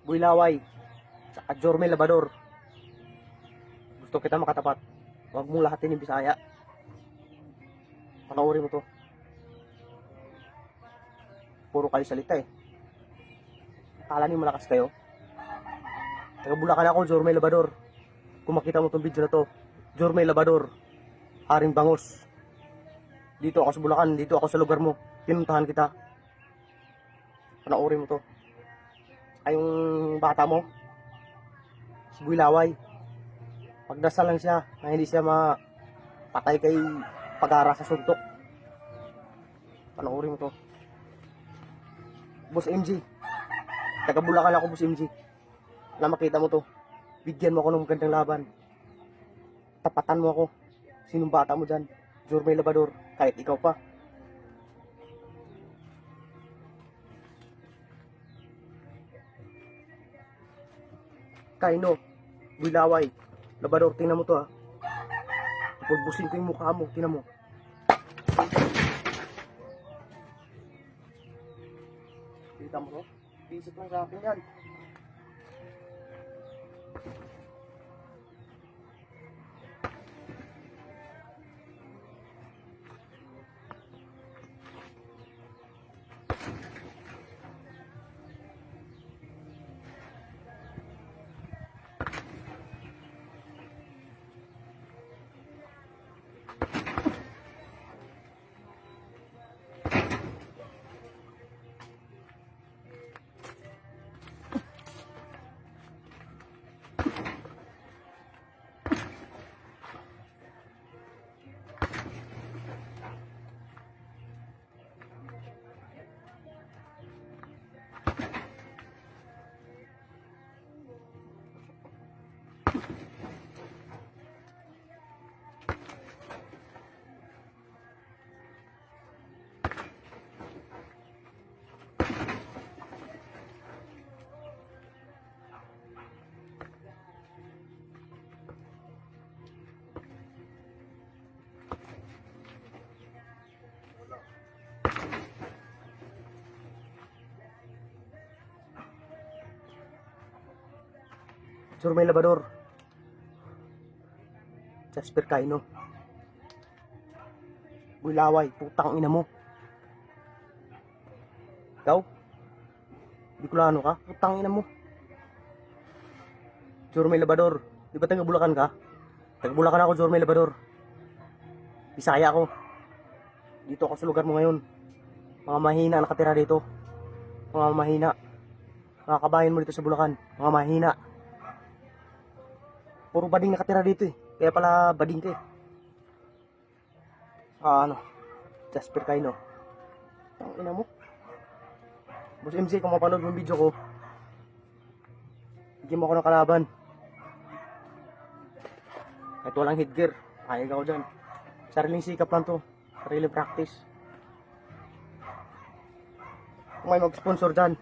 Builaway, at Jormel Labador. Gusto kita makatapat. Huwag mong lahatin yung Bisaya. Panoorin mo to. Puro kayo salita eh. Akala niyo malakas kayo. Taga Bulacan ako, Jormel Labador. Kung makita mo tong video na to, Jormel Labador, Haring Bangos. Dito ako sa Bulacan, dito ako sa lugar mo. Pinuntahan kita. Panoorin mo to. Ay yung bata mo, si Builaway. Pagdasal lang siya na hindi siya mapatay kay pag-ara sa suntok. Panoorin mo to. Boss MG. Taga Bulacan ako, Boss MG. Na makita mo to. Bigyan mo ako ng magandang laban. Tapatan mo ako. Sinong bata mo dyan? Jormel Labador. Kahit ikaw pa. Kaino, Builaway, Labador, tingnan mo to ha. Pupulbusin ko yung mukha mo, tingnan mo. Kita mo to? Bisip lang sa akin yan. Jormel Labador, Jasper Kaino, Builaway, putang ina mo. Ikaw? Bicolano ka? Putang ina mo. Jormel Labador, di ba taga Bulacan ka? Taga Bulacan ako, Jormel Labador. Bisaya ako. Dito ako sa lugar mo ngayon. Mga mahina nakatira dito. Mga mahina. Mga kabayan mo dito sa Bulacan. Mga mahina. Puro bading nakatira dito eh. Kaya pala bading ka eh. Jasper Kaino. Ang ina mo. Boss MC, kung mapanood mo yung video ko, bigyan mo ako ng kalaban. Kahit walang headgear, kaya ako dyan. Sariling sikap lang to. Sariling practice. Kung may mag-sponsor dyan,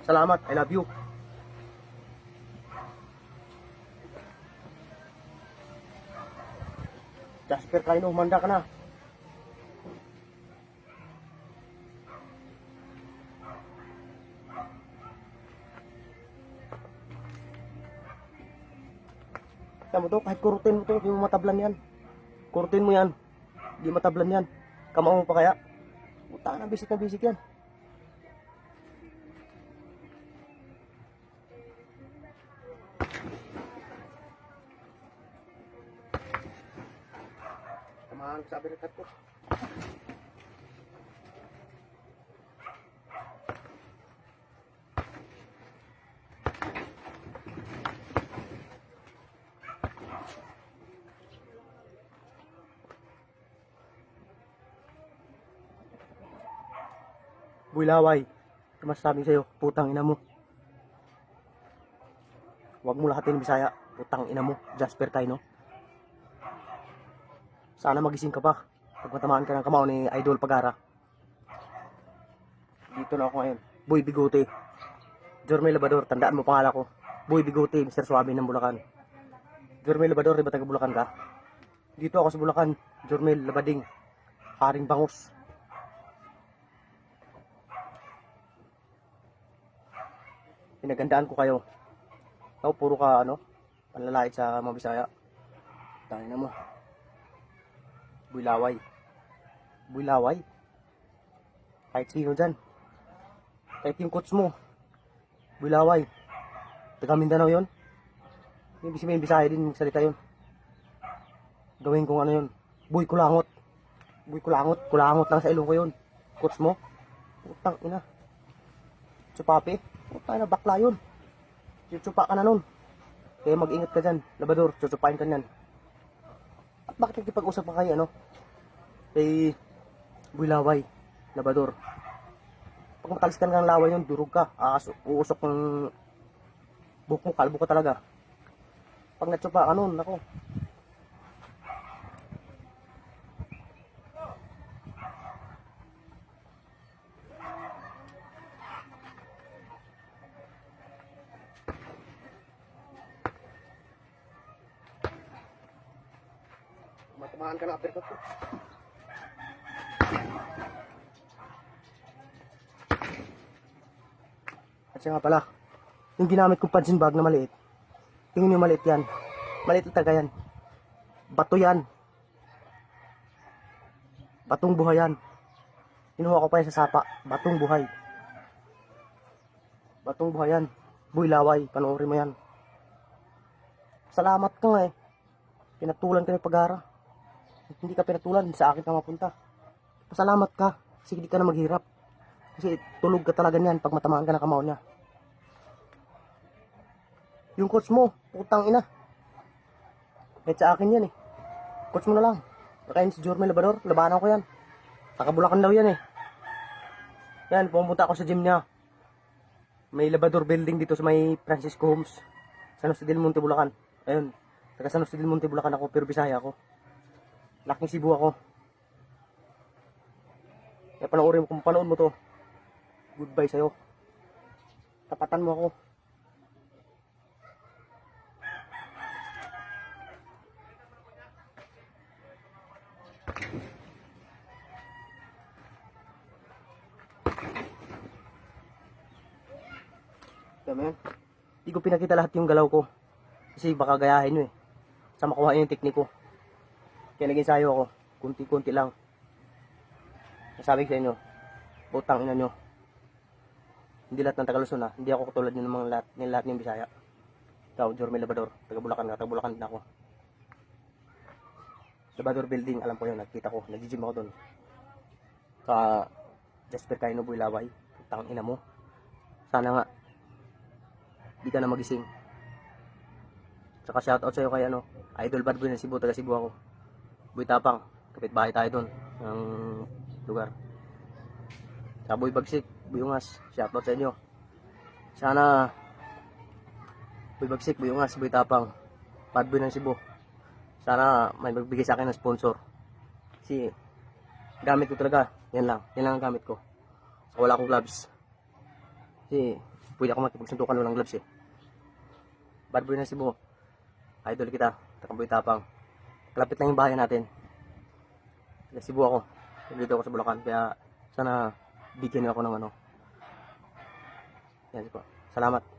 salamat, I love you. Jasper Kaino, humanda ka na. Kaya mo to, kahit kurutin mo to, hindi mo matablan yan. Kurutin mo yan, hindi matablan yan. Kamao mo pa kaya? Puta na bisik yan. Tamahan sabi ng kat ko. Builaway, masasabi sa'yo, putang ina mo. Huwag mo lahatin Bisaya, putang ina mo, Jasper Kaino. Sana magising ka pa pag matamaan ka ng kamao ni Idol Pagara. Dito na ako ngayon. Boy Bigote, Jormel Labador, tandaan mo pangalan ko. Boy Bigote, Mr. Suabe ng Bulacan. Jormel Labador, di ba taga Bulacan ka? Dito ako sa Bulacan, Jormel Labading, Haring Bangos. Pinagandaan ko kayo. Ikaw, puro ka, panlalait sa mga Bisaya. Tayo na mo. Builaway. Builaway. Kahit sino dyan. Kahit yung coach mo. Builaway. Taga Mindanao yun. Yung Bisaya din magsalita yun. Gawin kong ano yun. Buy kulangot. Buy kulangot. Kulangot lang sa ilong ko yun. Coach mo. Utang ina. Tsupapi. Utang na bakla yun. Tsupa ka na nun. Kaya mag-ingat ka dyan. Labador. Tsupain ka nyan. At bakit nagkipag-usap pa kayo kay Builaway. Labador. Pag mataliskan ka ng laway yun, durog ka. Uusok ng buhok mo. Kalbo ka talaga. Pag natsupa ka nun, ako. Matamaan ka na uppercut ko. At siya nga pala, yung ginamit kong punching bag na maliit, tingin nyo maliit yan. Maliit talaga yan. Bato yan. Batong buhay yan. Kinuha ko pa yan sa sapa. Batong buhay. Batong buhay yan. Builaway, panoorin mo yan. Salamat ka nga Pinatulan ka ng pag-aaral. Hindi ka pinatulan, sa akin ka mapunta. Pasalamat ka, kasi hindi ka na maghirap. Kasi tulog ka talaga niyan pag matamaan ka ng kamao niya. Yung coach mo, putang ina. Kahit sa akin yan Coach mo na lang. Nakain si Jormel Labrador, labanan ko yan. Nakabulakan daw yan Yan, pumunta ako sa gym niya. May Labrador building dito sa may Francisco Homes. San Jose del Monte, Bulacan. Ayun, taga San Jose del Monte, Bulacan ako, pero Bisaya ako. Laking Cebu ako. Kaya panoorin mo, kung panood mo to, goodbye sa'yo. Tapatan mo ako. Kaya man, hindi ko pinakita lahat yung galaw ko. Kasi baka gayahin nyo sa makuha yung teknik ko. Kaya nag-ensayo ako. Kunti-kunti lang. Nasabi ko sa inyo, putang ina nyo. Hindi lahat ng Taga Luzon Hindi ako katulad ng mga lahat ng Bisaya. Ikaw, Jormel Labrador. Taga Bulacan ka. Taga Bulacan din ako. Labrador building, alam ko yun. Nakita ko. Nag-gym ako doon. Sa Jasper Kaino Builaway. Putang ina mo. Sana nga di ka na magising. Saka shoutout sa'yo kay Idol Bad Boy ng Cebu. Taga Cebu ako. Boy Tapang. Kapit bahay tayo doon. Ng lugar. Sa Boy Bagsik. Boy Ungas. Shoutout sa inyo. Sana Boy Bagsik, Boy Ungas, Boy Tapang. Bad Boy ng Cebu. Sana may magbigay sa akin ng sponsor. Kasi gamit ko talaga. Yan lang. Yan lang ang gamit ko. So, wala akong gloves. Kasi pwede ako makipagsuntukan walang gloves Bad Boy ng Cebu. Idol kita. Taga Boy Tapang. Kalapit lang yung bahay natin. Taga Cebu ako. Dito ako sa Bulacan. Kaya sana bigyan niyo ako ng Yan po. Salamat.